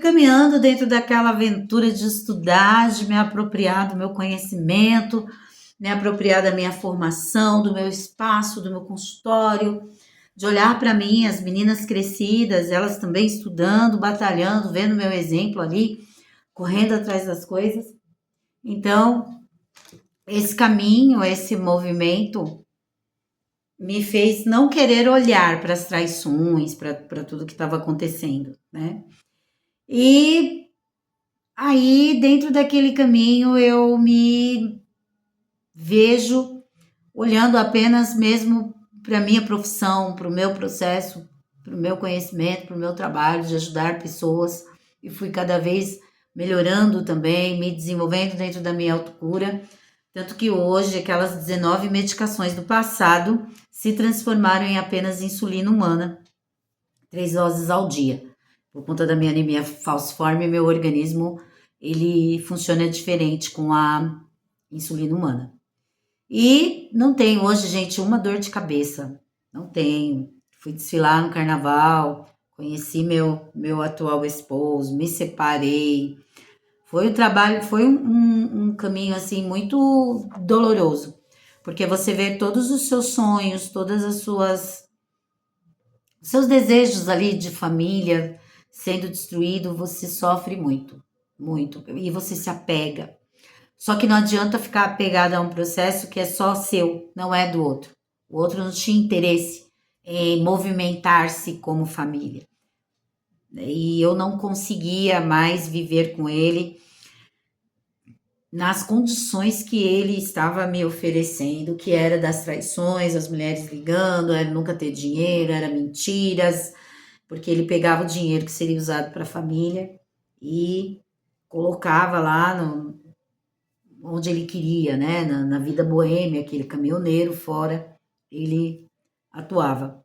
caminhando dentro daquela aventura de estudar, de me apropriar do meu conhecimento, me apropriar da minha formação, do meu espaço, do meu consultório, de olhar para mim, as meninas crescidas, elas também estudando, batalhando, vendo meu exemplo ali, correndo atrás das coisas. Então, esse caminho, esse movimento me fez não querer olhar para as traições, para tudo que estava acontecendo, né? E aí, dentro daquele caminho, eu me vejo olhando apenas mesmo para a minha profissão, para o meu processo, para o meu conhecimento, para o meu trabalho de ajudar pessoas, e fui cada vez melhorando também, me desenvolvendo dentro da minha autocura, tanto que hoje aquelas 19 medicações do passado se transformaram em apenas insulina humana, 3 doses ao dia. Por conta da minha anemia falciforme, meu organismo ele funciona diferente com a insulina humana. E não tenho hoje, gente, uma dor de cabeça. Não tenho. Fui desfilar no carnaval, conheci meu atual esposo, me separei. Foi um trabalho, foi um caminho assim muito doloroso, porque você vê todos os seus sonhos, todas as seus desejos ali de família sendo destruído, você sofre muito, muito, e você se apega. Só que não adianta ficar apegado a um processo que é só seu, não é do outro. O outro não tinha interesse em movimentar-se como família. E eu não conseguia mais viver com ele nas condições que ele estava me oferecendo, que era das traições, as mulheres ligando, era nunca ter dinheiro, era mentiras, porque ele pegava o dinheiro que seria usado para a família e colocava lá onde ele queria, né? Na vida boêmia, aquele caminhoneiro fora, ele atuava.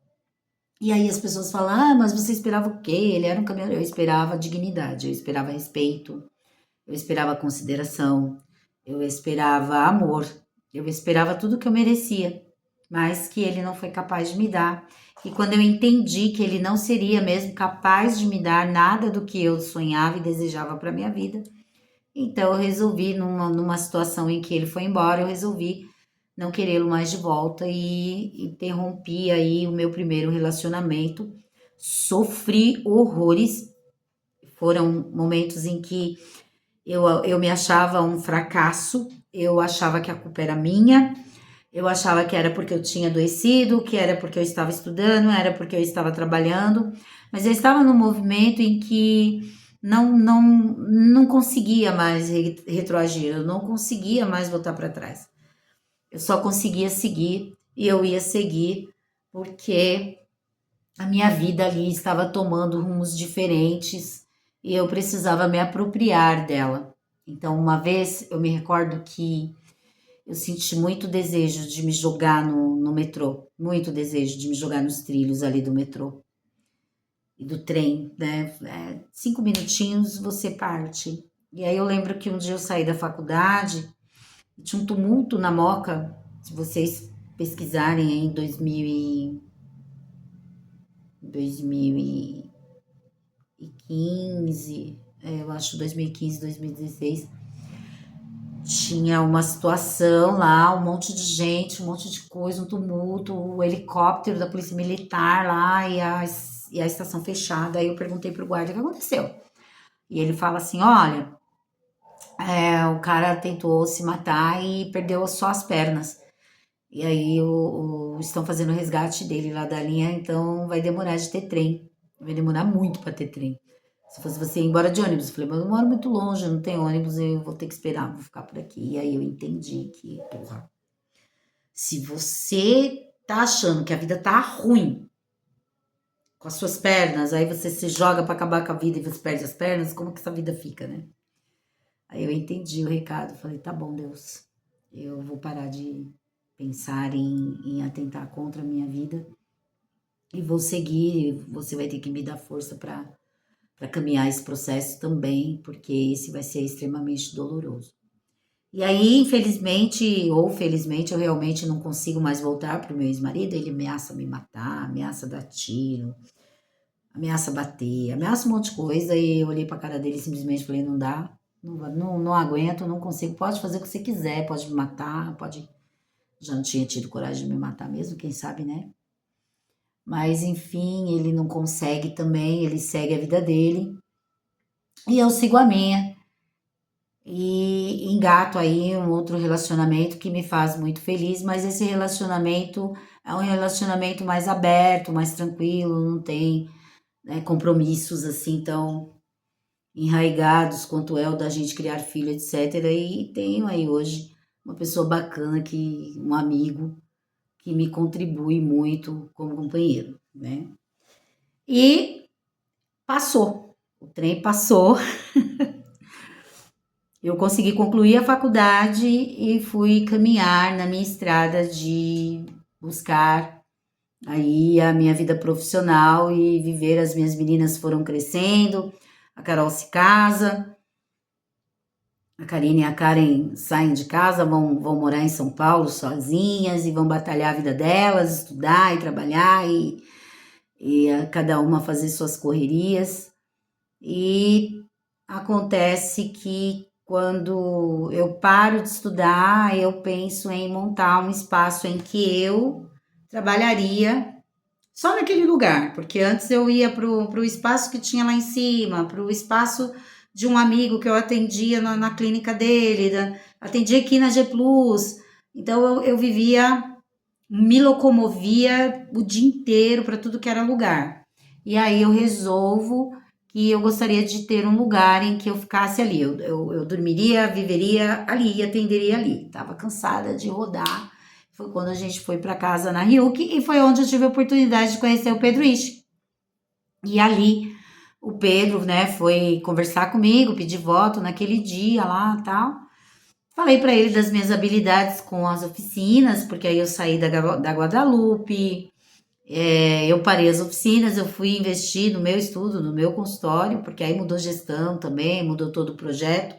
E aí as pessoas falam, ah, mas você esperava o quê? Ele era um caminhoneiro. Eu esperava dignidade, eu esperava respeito, eu esperava consideração, eu esperava amor, eu esperava tudo que eu merecia, mas que ele não foi capaz de me dar. E quando eu entendi que ele não seria mesmo capaz de me dar nada do que eu sonhava e desejava para minha vida, então eu resolvi, numa situação em que ele foi embora, eu resolvi não querê-lo mais de volta e interrompi aí o meu primeiro relacionamento. Sofri horrores, foram momentos em que eu me achava um fracasso, eu achava que a culpa era minha, eu achava que era porque eu tinha adoecido, que era porque eu estava estudando, era porque eu estava trabalhando, mas eu estava num movimento em que não conseguia mais retroagir, eu não conseguia mais voltar para trás. Eu só conseguia seguir e eu ia seguir porque a minha vida ali estava tomando rumos diferentes e eu precisava me apropriar dela. Então, uma vez eu me recordo que eu senti muito desejo de me jogar no metrô, muito desejo de me jogar nos trilhos ali do metrô e do trem, né? 5 minutinhos você parte. E aí eu lembro que um dia eu saí da faculdade, tinha um tumulto na Moca, se vocês pesquisarem aí em 2015, eu acho 2015, 2016, tinha uma situação lá, um monte de gente, um monte de coisa, um tumulto, o helicóptero da polícia militar lá e a estação fechada. Aí eu perguntei pro guarda o que aconteceu. E ele fala assim: olha, o cara tentou se matar e perdeu só as pernas. E aí estão fazendo o resgate dele lá da linha, então vai demorar de ter trem. Vai demorar muito para ter trem. Se fosse você ir embora de ônibus, eu falei, mas eu moro muito longe, não tem ônibus, eu vou ter que esperar, vou ficar por aqui. E aí eu entendi que, porra, se você tá achando que a vida tá ruim com as suas pernas, aí você se joga para acabar com a vida e você perde as pernas, como que essa vida fica, né? Aí eu entendi o recado, falei, tá bom, Deus, eu vou parar de pensar em atentar contra a minha vida e vou seguir, você vai ter que me dar força para caminhar esse processo também, porque esse vai ser extremamente doloroso. E aí, infelizmente ou felizmente, eu realmente não consigo mais voltar para o meu ex-marido, ele ameaça me matar, ameaça dar tiro, ameaça bater, ameaça um monte de coisa. E eu olhei pra cara dele e simplesmente falei: não dá, não aguento, não consigo. Pode fazer o que você quiser, pode me matar, pode. Já não tinha tido coragem de me matar mesmo, quem sabe, né? Mas enfim, ele não consegue também, ele segue a vida dele e eu sigo a minha. E engato aí um outro relacionamento que me faz muito feliz, mas esse relacionamento é um relacionamento mais aberto, mais tranquilo, não tem, né, compromissos assim tão enraigados quanto é o da gente criar filho, etc. E tenho aí hoje uma pessoa bacana um amigo que me contribui muito como companheiro, né? E passou, o trem passou. Eu consegui concluir a faculdade e fui caminhar na minha estrada de buscar aí a minha vida profissional e viver. As minhas meninas foram crescendo, a Carol se casa, a Karine e a Karen saem de casa, vão morar em São Paulo sozinhas e vão batalhar a vida delas, estudar e trabalhar e cada uma fazer suas correrias. E acontece que quando eu paro de estudar, eu penso em montar um espaço em que eu trabalharia só naquele lugar, porque antes eu ia pro espaço que tinha lá em cima, pro espaço de um amigo que eu atendia na clínica dele, atendia aqui na G Plus. Então eu vivia, me locomovia o dia inteiro para tudo que era lugar. E aí eu resolvo que eu gostaria de ter um lugar em que eu ficasse ali. Eu dormiria, viveria ali e atenderia ali. Tava cansada de rodar. Foi quando a gente foi para casa na Ryuk e foi onde eu tive a oportunidade de conhecer o Pedro Ishi. E ali o Pedro, né, foi conversar comigo, pedir voto naquele dia lá, tal. Falei para ele das minhas habilidades com as oficinas, porque aí eu saí da Guadalupe, eu parei as oficinas, eu fui investir no meu estudo, no meu consultório, porque aí mudou gestão também, mudou todo o projeto,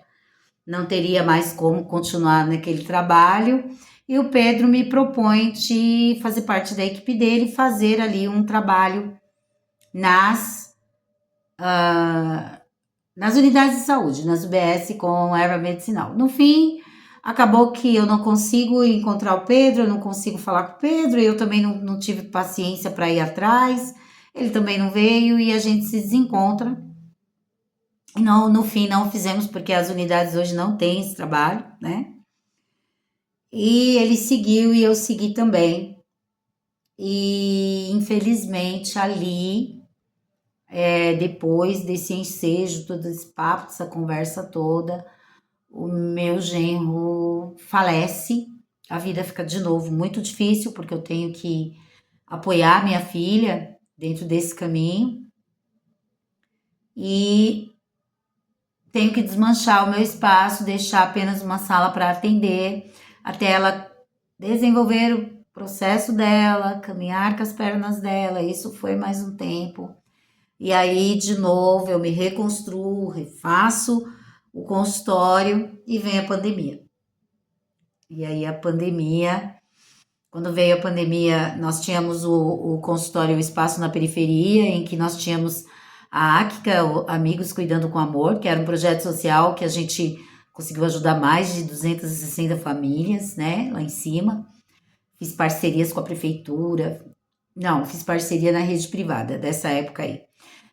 não teria mais como continuar naquele trabalho. E o Pedro me propõe de fazer parte da equipe dele, fazer ali um trabalho nas, nas unidades de saúde, nas UBS com erva medicinal. No fim, acabou que eu não consigo encontrar o Pedro, eu não consigo falar com o Pedro, eu também não tive paciência para ir atrás, ele também não veio e a gente se desencontra. E não, no fim não fizemos porque as unidades hoje não têm esse trabalho, né? E ele seguiu e eu segui também. E infelizmente ali, depois desse ensejo, todo esse papo, essa conversa toda, o meu genro falece, a vida fica de novo muito difícil, porque eu tenho que apoiar minha filha dentro desse caminho e tenho que desmanchar o meu espaço, deixar apenas uma sala para atender, até ela desenvolver o processo dela, caminhar com as pernas dela. Isso foi mais um tempo. E aí, de novo, eu me reconstruo, refaço o consultório e vem a pandemia. E aí a pandemia, quando veio a pandemia, nós tínhamos o consultório, o espaço na periferia, em que nós tínhamos a ACCA, Amigos Cuidando com Amor, que era um projeto social que a gente conseguiu ajudar mais de 260 famílias, né, lá em cima. Fiz parcerias com a prefeitura. Não, fiz parceria na rede privada, dessa época aí.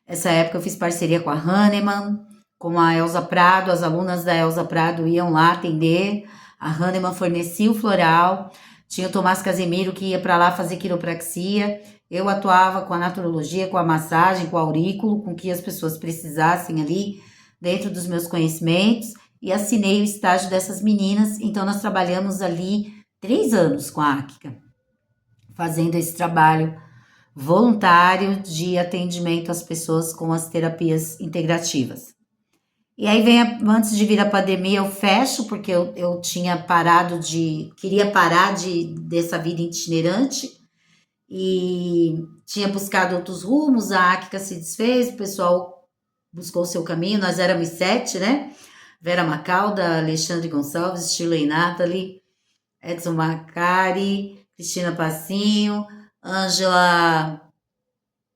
Essa época eu fiz parceria com a Hahnemann, com a Elza Prado, as alunas da Elza Prado iam lá atender, a Hahnemann fornecia o floral, tinha o Tomás Casemiro que ia para lá fazer quiropraxia, eu atuava com a naturologia, com a massagem, com o aurículo, com o que as pessoas precisassem ali, dentro dos meus conhecimentos, e assinei o estágio dessas meninas, então nós trabalhamos ali 3 anos com a ACCA, fazendo esse trabalho voluntário de atendimento às pessoas com as terapias integrativas. E aí vem, antes de vir a pandemia, eu fecho, porque eu tinha parado queria parar dessa vida itinerante e tinha buscado outros rumos, a ACCA se desfez, o pessoal buscou o seu caminho, nós éramos 7, né? Vera Macalda, Alexandre Gonçalves, Shirley Nathalie, Edson Macari, Cristina Passinho, Ângela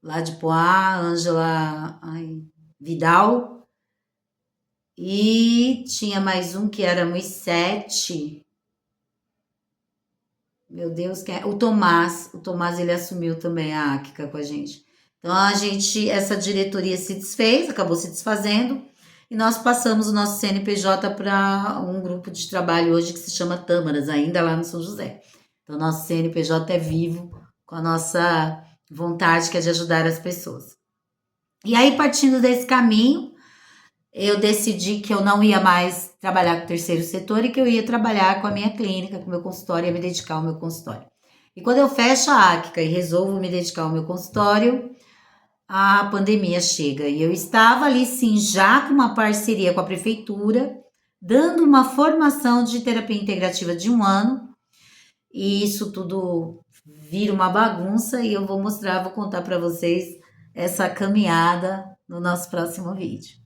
lá de Poá, Ângela Vidal, e tinha mais um que éramos 7. Meu Deus, quem é? O Tomás ele assumiu também a ACCA com a gente. Então essa diretoria se desfez, acabou se desfazendo, e nós passamos o nosso CNPJ para um grupo de trabalho hoje que se chama Tâmaras, ainda lá no São José. Então nosso CNPJ é vivo, com a nossa vontade que é de ajudar as pessoas. E aí, partindo desse caminho, eu decidi que eu não ia mais trabalhar com o terceiro setor e que eu ia trabalhar com a minha clínica, com o meu consultório, ia me dedicar ao meu consultório. E quando eu fecho a ACCA e resolvo me dedicar ao meu consultório, a pandemia chega. E eu estava ali, sim, já com uma parceria com a prefeitura, dando uma formação de terapia integrativa de 1 ano, e isso tudo vira uma bagunça e eu vou contar para vocês essa caminhada no nosso próximo vídeo.